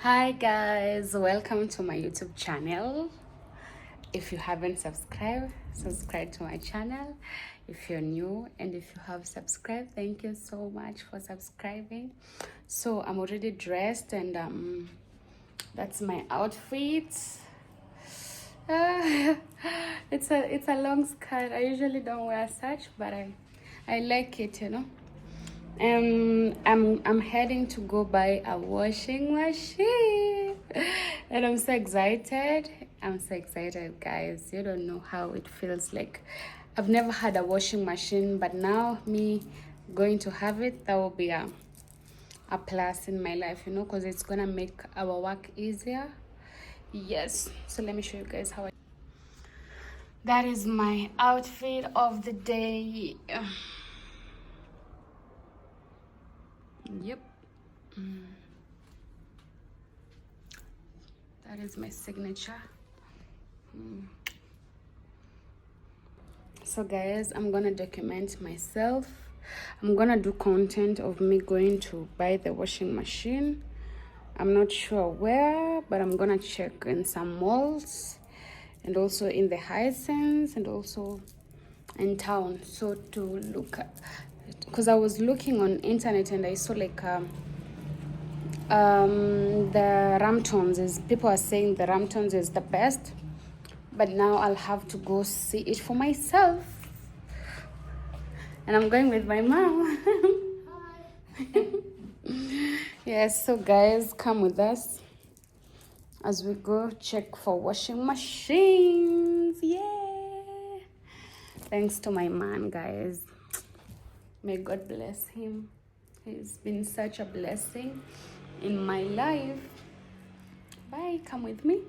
Hi guys, welcome to my YouTube channel. If you haven't subscribed, subscribe to my channel if you're new, and if you have subscribed, thank you so much for subscribing. So I'm already dressed, and that's my outfit. Uh, it's a long skirt. I usually don't wear such, but I like it, you know. I'm heading to go buy a washing machine, and I'm so excited. I'm so excited, guys. You don't know how it feels like. I've never had a washing machine, but now me going to have it, that will be a plus in my life, you know, because it's gonna make our work easier. Yes. So let me show you guys how that is my outfit of the day. Yep. That is my signature. So guys, I'm gonna document myself. I'm gonna do content of me going to buy the washing machine. I'm not sure where, but I'm gonna check in some malls and also in the Hisense and also in town. So to look at, because I was looking on internet and I saw like the Ramtons is, people are saying the Ramtons is the best, but now I'll have to go see it for myself, and I'm going with my mom. Yes, so guys, come with us as we go check for washing machines. Yeah, thanks to my man, guys. May God bless him. He's been such a blessing in my life. Bye, come with me.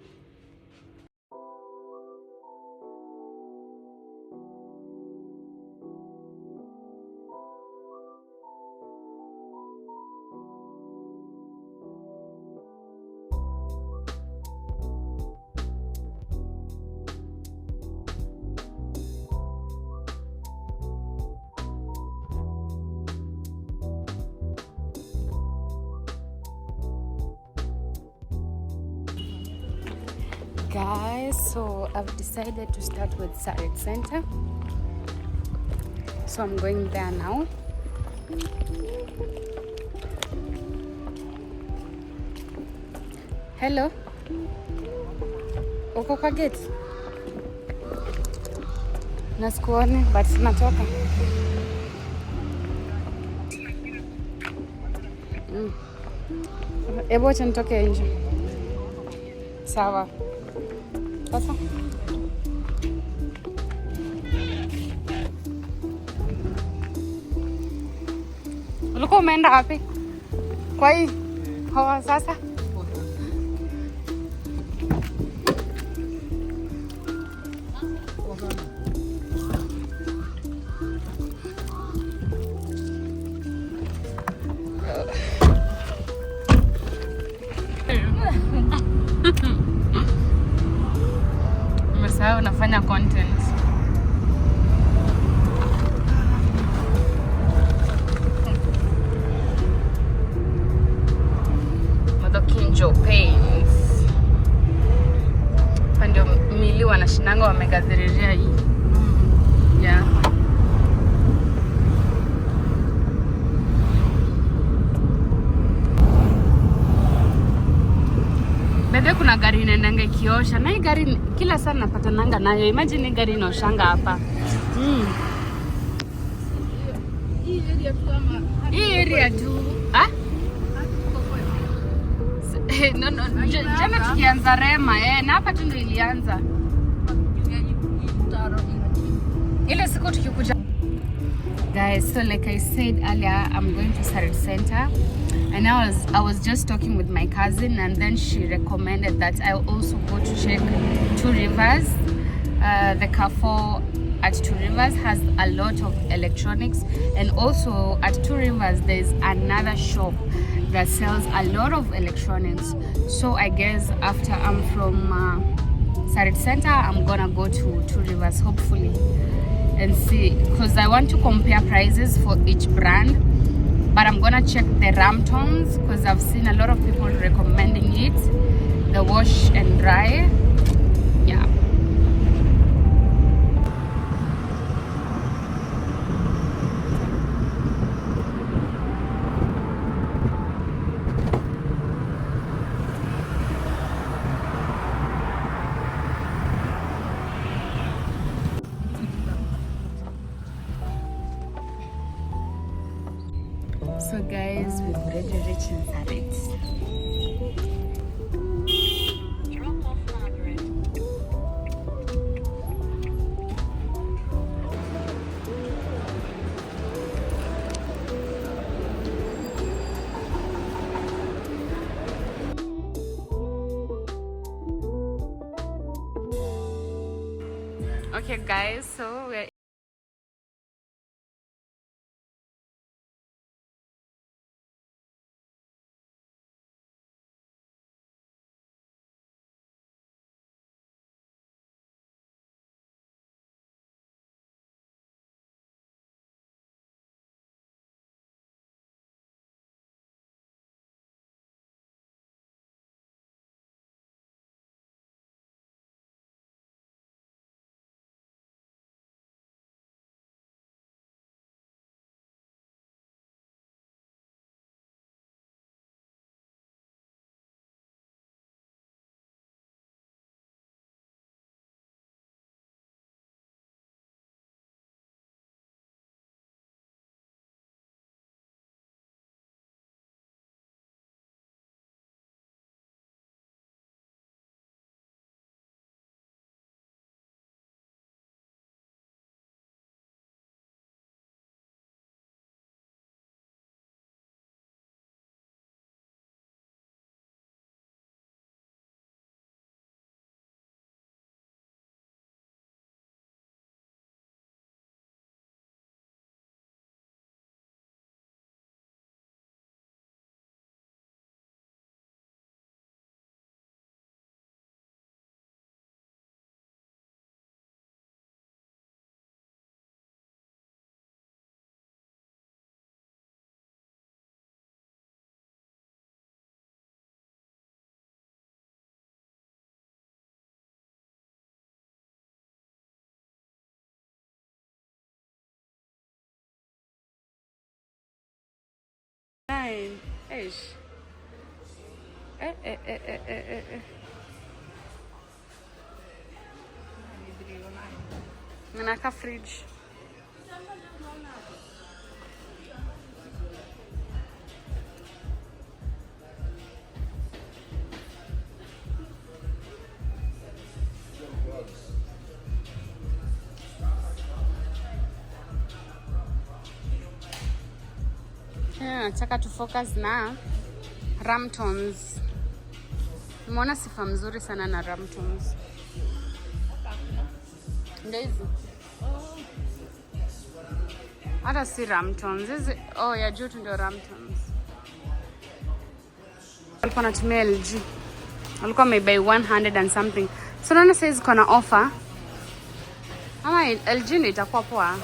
Guys, so I've decided to start with Sarit Center, so I'm going there now. Hello, uko kwa gate? Nasikuone but natoka. Hebu acha nitoke nje. Sawa. Sasa ulikuwa umeenda wapi? Kwa hii hawa sasa umesahau nafanya content. Kinjo Paints. Ndio mili wanashinanga wamegadhiriria hii. Yeah. Bebe, kuna gari inaendanga ikiosha. Na hii gari kila saa napata nanga nayo. Imagine hii gari inaoshanga hapa. Hii area tu. Ah? No, jana tukianza Rema, na hapa tu ndio ilianza. Ile siku tukikuja. Guys, so like I said earlier, I'm going to Sarit Center, and I was just talking with my cousin, and then she recommended that I also go to check Two Rivers. The Carrefour at Two Rivers has a lot of electronics, and also at Two Rivers there's another shop that sells a lot of electronics. So I guess after I'm from Sarit Center, I'm gonna go to Two Rivers hopefully and see, because I want to compare prices for each brand. But I'm gonna check the Ramtons because I've seen a lot of people recommending it. So guys, we've already reached Sarit. Okay guys, so we're nine. Eish. Naka fridge. Nataka tu focus na Ramtons. Umeona sifa mzuri sana na Ramtons. Ndio hizi. Hata si Ramtons. Hizi ya juu tu ndio Ramtons. Walikuwa natumia LG. Walikuwa maybe 100 and something. So naona sasa hizi kuna offer. Ama LG ni itakuwa poa.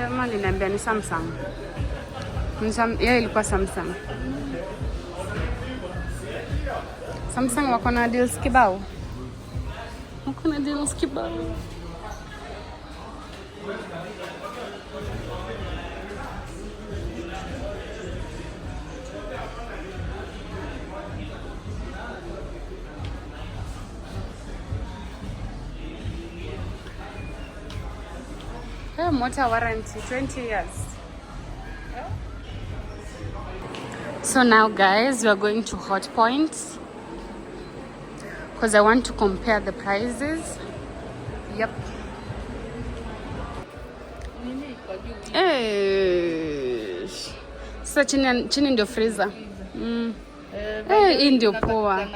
Ama niliambia ni Samsung. Yeye ilikuwa Samsung. Samsung wako na deals kibao. Motor warranty 20 years. So now guys, we are going to Hot Point because I want to compare the prices. Yep. Sasa chini ndio freezer. Hii ndio poa.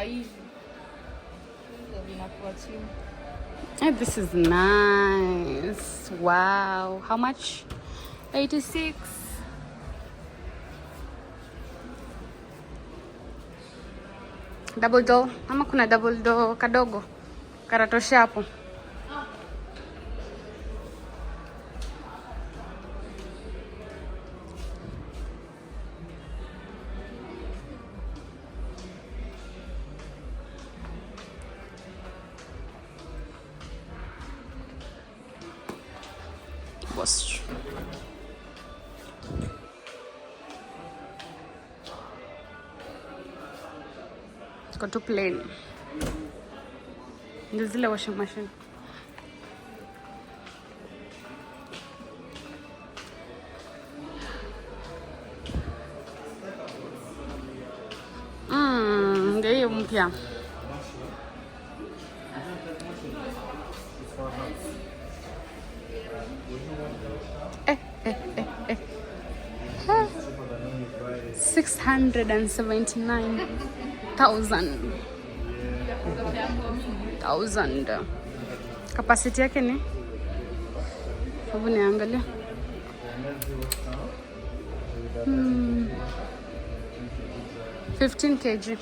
This is nice. Wow. How much? 86. Double door. Ama kuna double door kadogo. Karatosha hapo. Post. Got to plain. This is the washing machine. Ndio mpya. $679,000. Capacity yake ni? Hebu niangalia. 15 kg.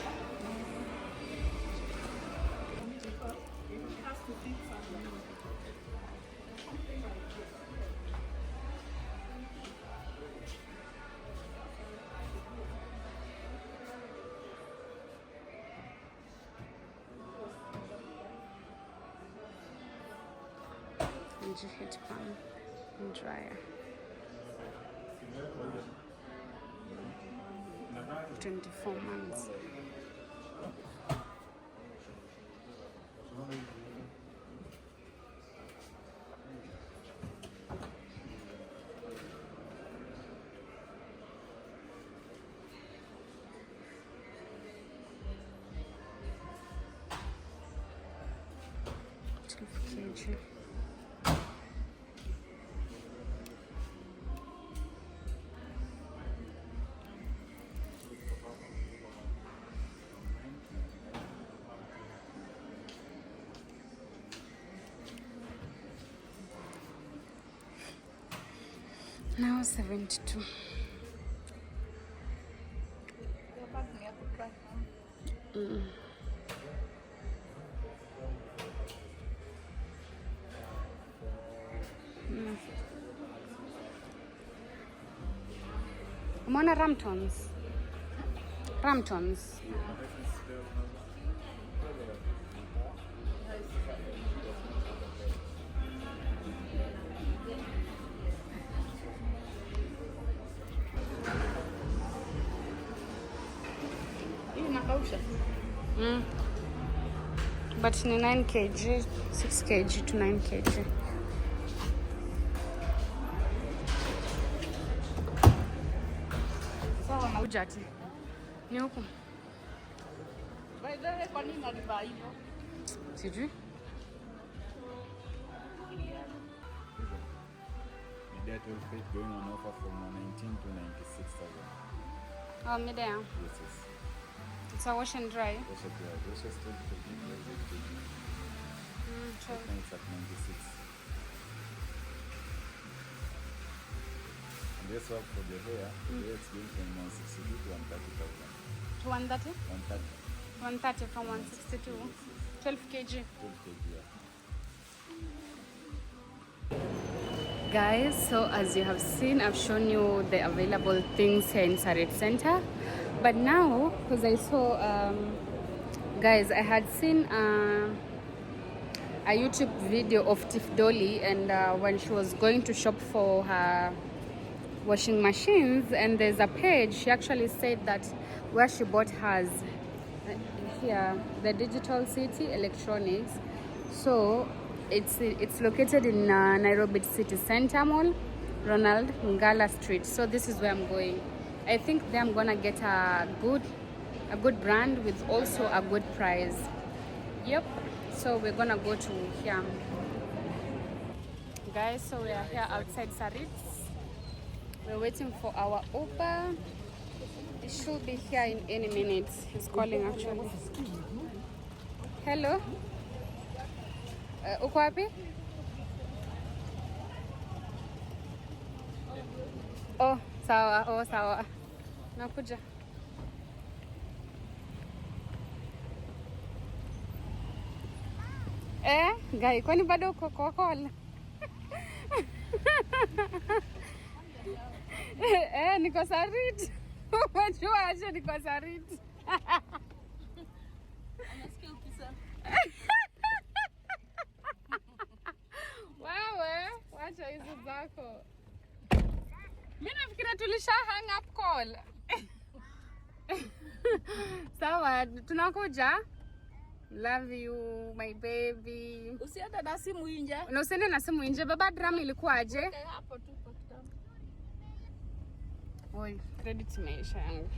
Heat pan and dryer. 24 months. kg. Now 72. Umeona Ramtons? Ramtons. But ni 9 kg, 6 kg to 9 kg. Sawa na ujati. Ni huko. Wewe kwa nini unalivaa hivyo? Sijui. Media 12 feet going on offer from 19 to 96,000. Oh, media. Yes, yes. It's a wash and dry. Wash and dry. Wash and dry. Sure. It's at 96. And this one for the hair, the hair it's going from 162 to 130,000. To 130? 130. 130 from 162. 12 kg. 12 kg, yeah. Guys, so as you have seen, I've shown you the available things here in Sarit Center. But now, because I saw, guys, I had seen a YouTube video of Tiff Dolly, and when she was going to shop for her washing machines, and there's a page, she actually said that where she bought hers, here, the Digital City Electronics. So it's located in Nairobi City Center Mall, Ronald Ngala Street. So this is where I'm going. I think there I'm gonna get a good brand with also a good price. Yep. So we're gonna go to here, guys. So we are here outside Sarit's. We're waiting for our Uber. It should be here in any minute. He's calling actually. Hello. Uko wapi? Oh, sawa. Oh, sawa. Nakuja. Guy, kwani bado uko kwa call? Niko Sarit. Unajua aje niko Sarit. Anasikia ukisema. Wewe, Acha hizo zako. Mimi nafikira tulisha hang up call. Sawa, tunakuja. Love you my baby. Usiende na simu nje. Na usiende na simu nje. Baba drama ilikuwaje? Okay, hapo tu kwa kitabu. Oi, credit imeisha yangu.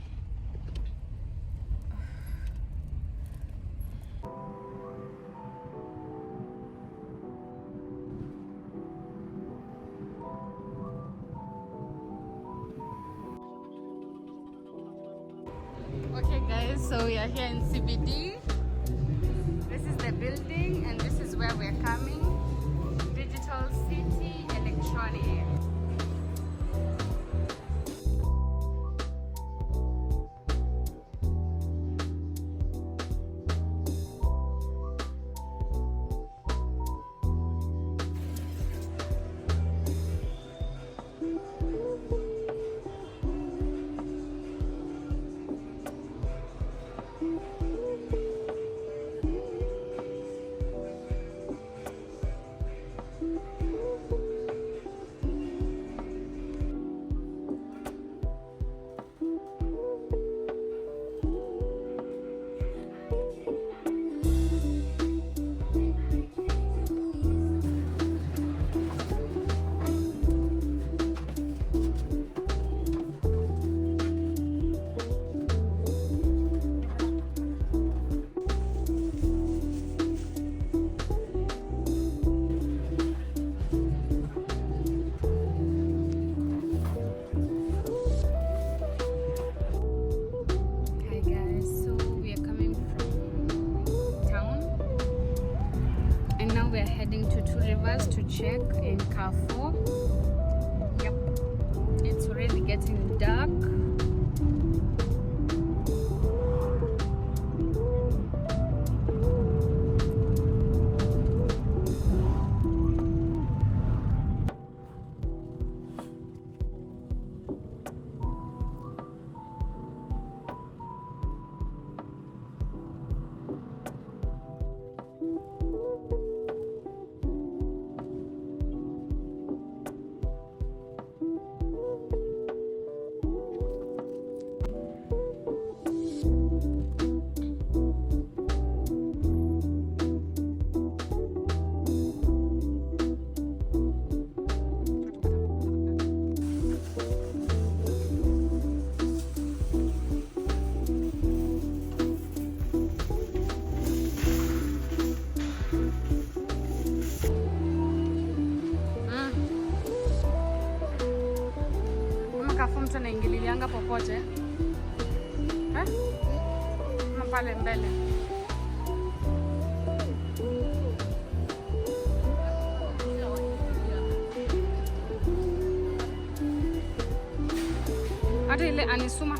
Okay guys, so we are here in CBD. This is the building and this is where we're coming. Digital City Electronics. To check in Carrefour. Yep, it's already getting dark. Mtu anaingilianga popote kama pale mbele. Hata ile anisuma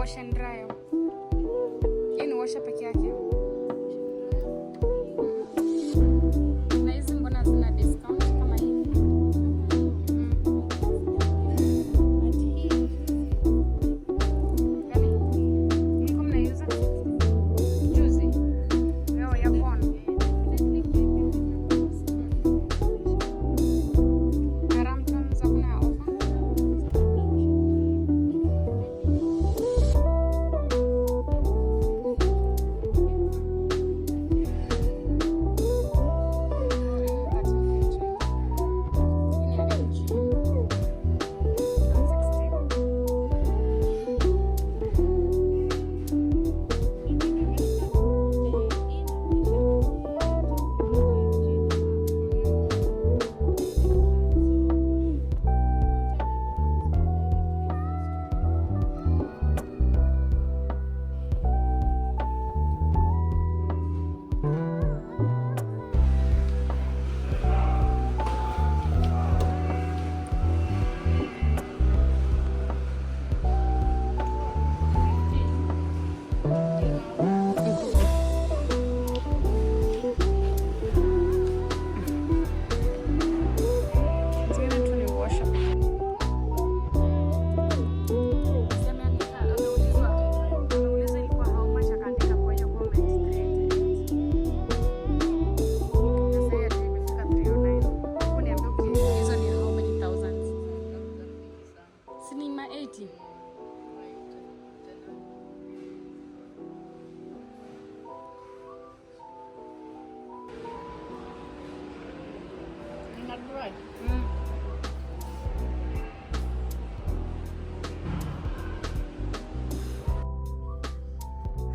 wash and dryer. Hii ni washa peke yake. Na hizi mbona zina discount kama hivi? Gani? Mko mnaiuza? Juzi. Leo ya phone. Haramtons hakuna offer.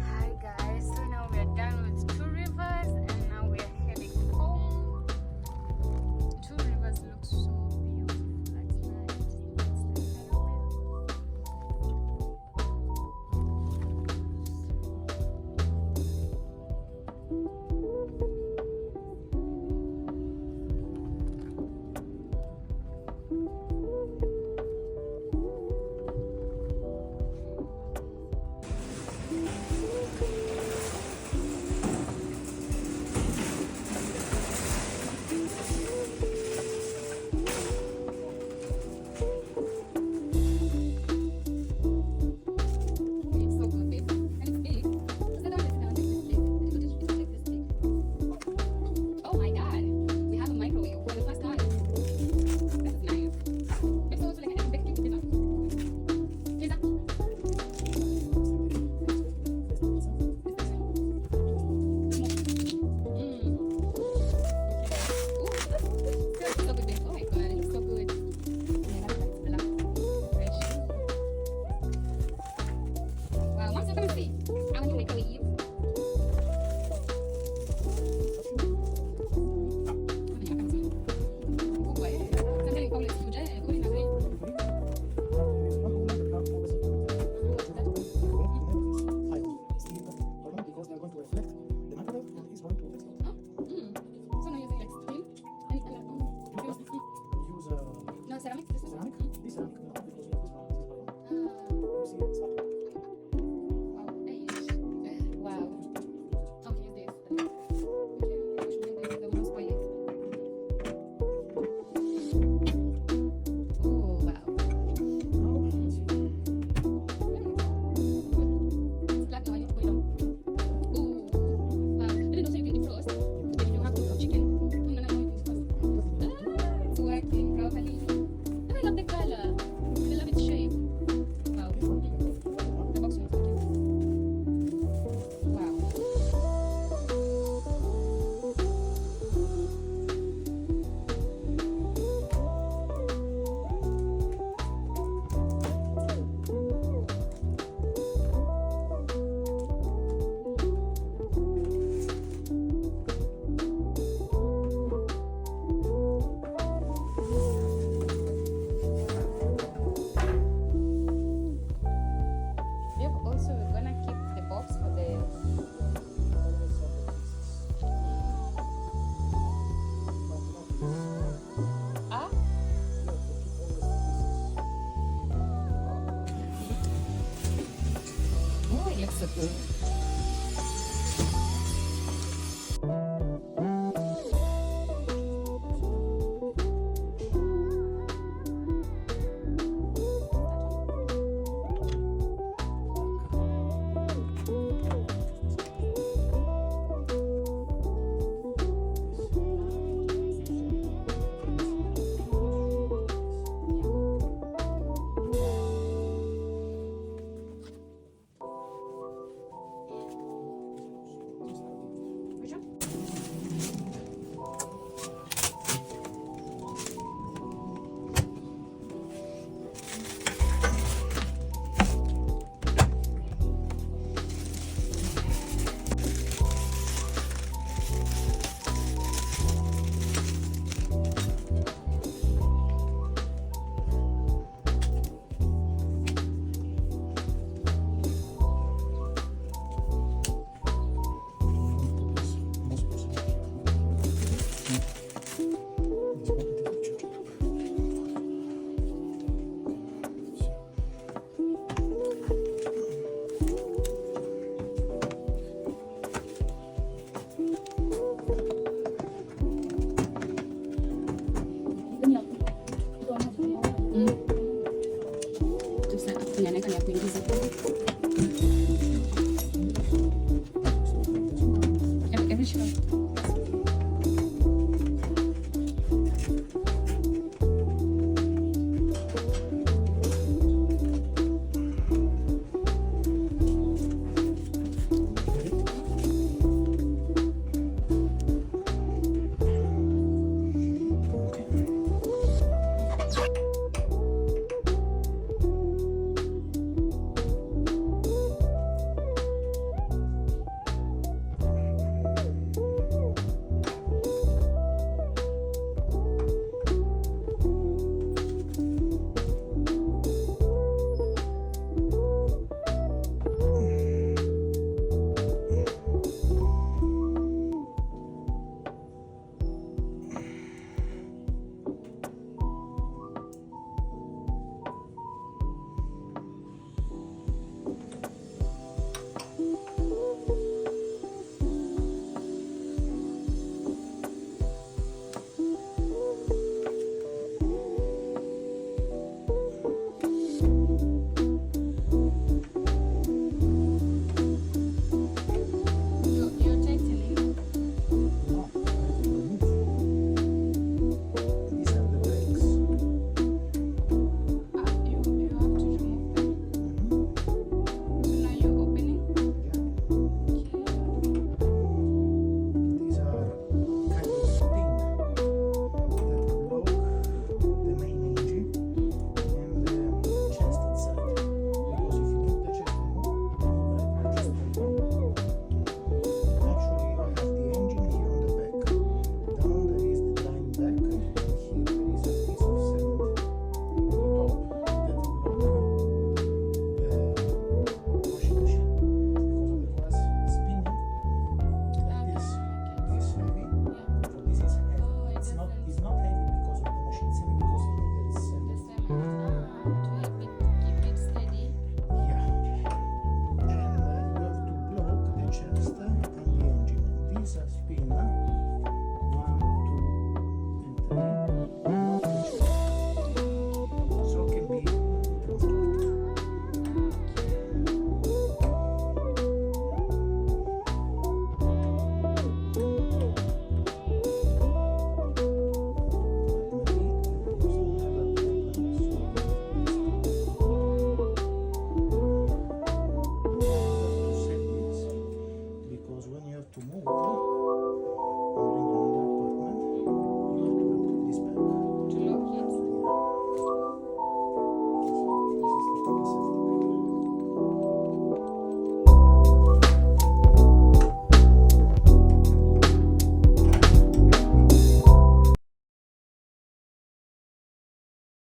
Hi guys, so now we are done with Two Rivers and now we are heading home. Two Rivers looks so beautiful at night. It's so good, babe. And it's big. Does that sit down like this big? It's like this big. Oh my god. We have a microwave for the first time. This is nice. It's also like a big dinner. Pizza. Ooh, so good, babe. Oh my god, it looks so good. Fresh. Wow, Mom's not coming to see. I'm gonna microwave. Because they are going to reflect the microwave and it's going to reflect. Use No, ceramic. This is ceramic. This ceramic because we have this one. You see it's like Wow. Okay, this. Okay, don't spoil it. Oh, wow. It's black now, I need to put it on. Ooh, wow. Even though you can defrost, but if you have to cook chicken, no, you can defrost. It's working properly. And I love the color. I love its shape. Wow. The box looks cute. Wow. Thank you.